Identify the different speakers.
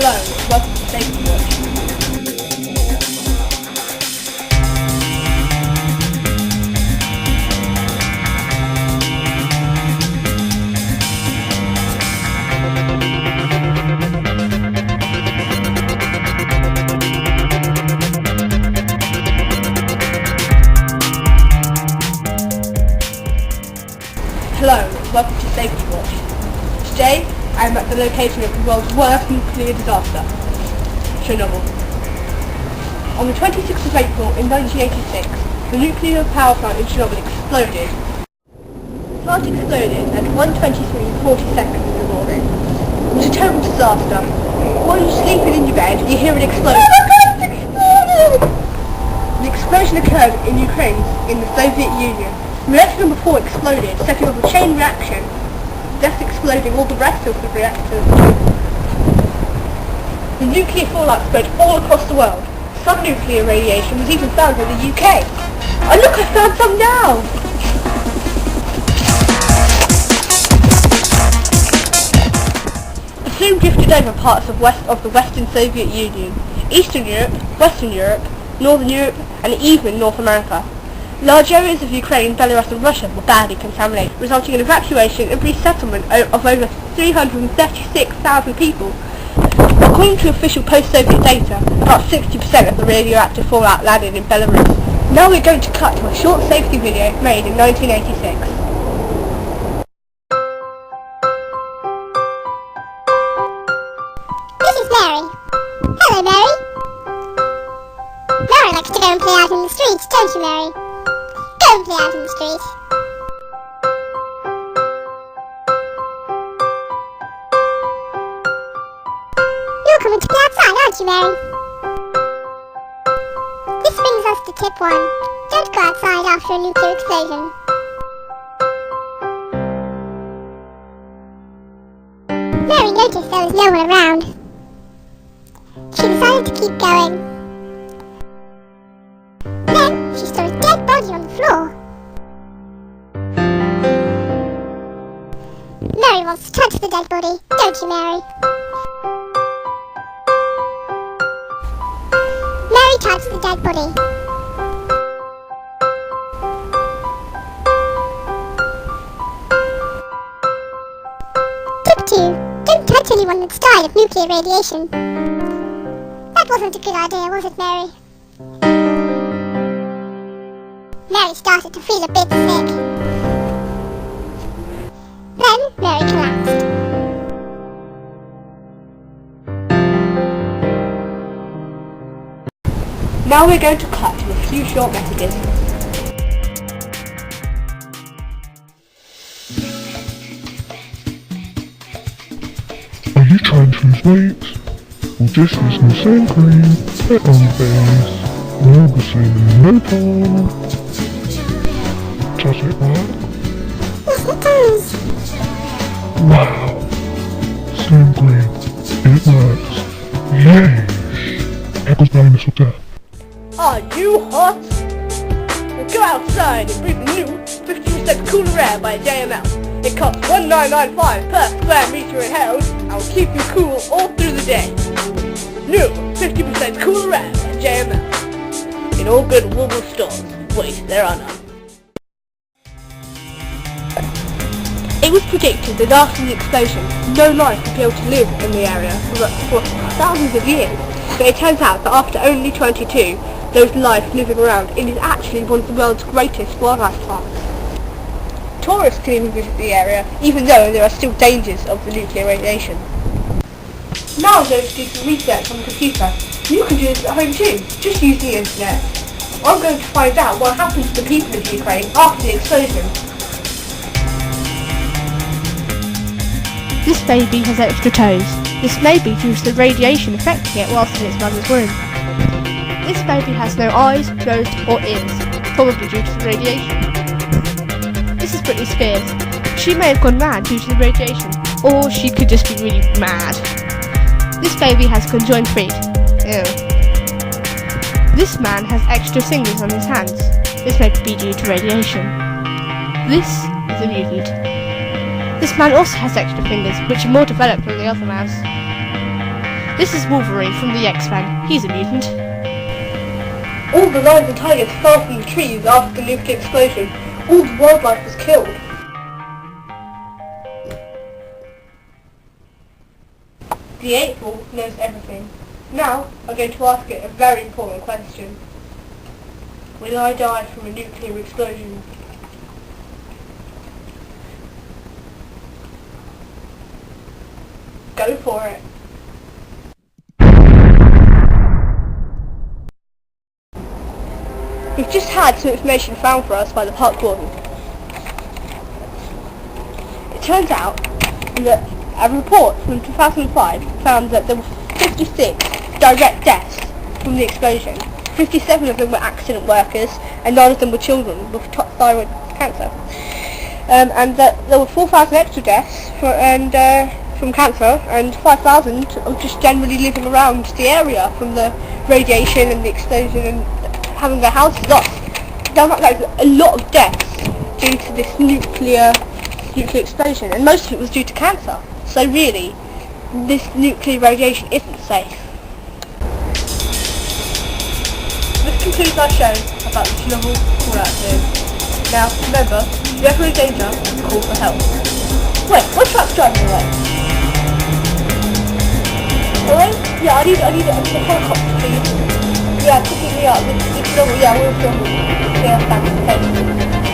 Speaker 1: Hello, welcome to Safety Watch. Hello, welcome to Safety Watch. Today, I am at the location of the world's worst nuclear disaster, Chernobyl. On the 26th of April in 1986, the nuclear power plant in Chernobyl exploded. The plant exploded at 1:23:40 in the morning. It was a terrible disaster. While you're sleeping in your bed, you hear it explode. The explosion occurred in Ukraine, in the Soviet Union. Reactor number 4 exploded, setting off a chain reaction, thus exploding all the rest of the reactors. The nuclear fallout spread all across the world. Some nuclear radiation was even found in the UK. Oh look, I found some now! The plume drifted over parts of the Western Soviet Union, Eastern Europe, Western Europe, Northern Europe, and even North America. Large areas of Ukraine, Belarus and Russia were badly contaminated, resulting in evacuation and resettlement of over 336,000 people. According to official post-Soviet data, about 60% of the radioactive fallout landed in Belarus. Now we're going to cut to a short safety video made in 1986.
Speaker 2: This is Mary. Hello, Mary. Mary likes to go and play out in the streets, don't you, Mary? Go and play out in the street. You're coming to play outside, aren't you, Mary? This brings us to tip 1. Don't go outside after a nuclear explosion. Mary noticed there was no one around. She decided to keep going. Then she saw a dead body on the floor. Mary wants to touch the dead body, don't you, Mary? Mary touched the dead body. Tip 2. Don't touch anyone that's died of nuclear radiation. That wasn't a good idea, was it, Mary? Mary started to feel a bit sick. Then Mary collapsed.
Speaker 1: Now we're going to cut to a few short messages.
Speaker 3: Are you trying to lose weight? Well, just use the same cream, put on your face, and you'll be saving no time. Does it work?
Speaker 2: Yes, it does.
Speaker 3: Wow! Same cream. It works. Yay! Eccles blind little death.
Speaker 1: Are you hot? Well, go outside and breathe the new 50% cooler air by JML. It costs $19.95 per square meter inhaled and will keep you cool all through the day. New 50% cooler air by JML. In all good Woolworth stores. Wait, there are none. It was predicted that after the explosion, no life would be able to live in the area for thousands of years. But it turns out that after only 22, there is life living around. It is actually one of the world's greatest wildlife parks. Tourists can even visit the area, even though there are still dangers of the nuclear radiation. Now I'm going to do some research on the computer. You can do this at home too, just use the internet. I'm going to find out what happened to the people of Ukraine after the explosion.
Speaker 4: This baby has extra toes. This may be due to the radiation affecting it whilst in its mother's womb. This baby has no eyes, nose or ears, probably due to the radiation. This is Britney Spears. She may have gone mad due to the radiation, or she could just be really mad. This baby has conjoined feet. Ew. This man has extra fingers on his hands. This may be due to radiation. This is a mutant. This man also has extra fingers, which are more developed than the other man's. This is Wolverine from the X-Men. He's a mutant.
Speaker 1: All the lions and tigers fell from the trees after the nuclear explosion. All the wildlife was killed. The 8th Wall knows everything. Now, I'm going to ask it a very important question. Will I die from a nuclear explosion? Go for it. We've just had some information found for us by the park warden. It turns out that a report from 2005 found that there were 56 direct deaths from the explosion. 57 of them were accident workers, and 9 of them were children with thyroid cancer. And that there were 4,000 extra deaths from cancer, and 5,000 of just generally living around the area from the radiation and the explosion and having their houses lost. Now that's a lot of deaths due to this nuclear explosion, and most of it was due to cancer. So really, this nuclear radiation isn't safe. This concludes our show about the Chernobyl call-out zone. Now, remember, if you're ever in danger, call for help. Wait, what truck's driving away? Hello? Yeah, I need a helicopter, please. Yeah, picking me up. Yeah, we'll film. Yeah, thanks.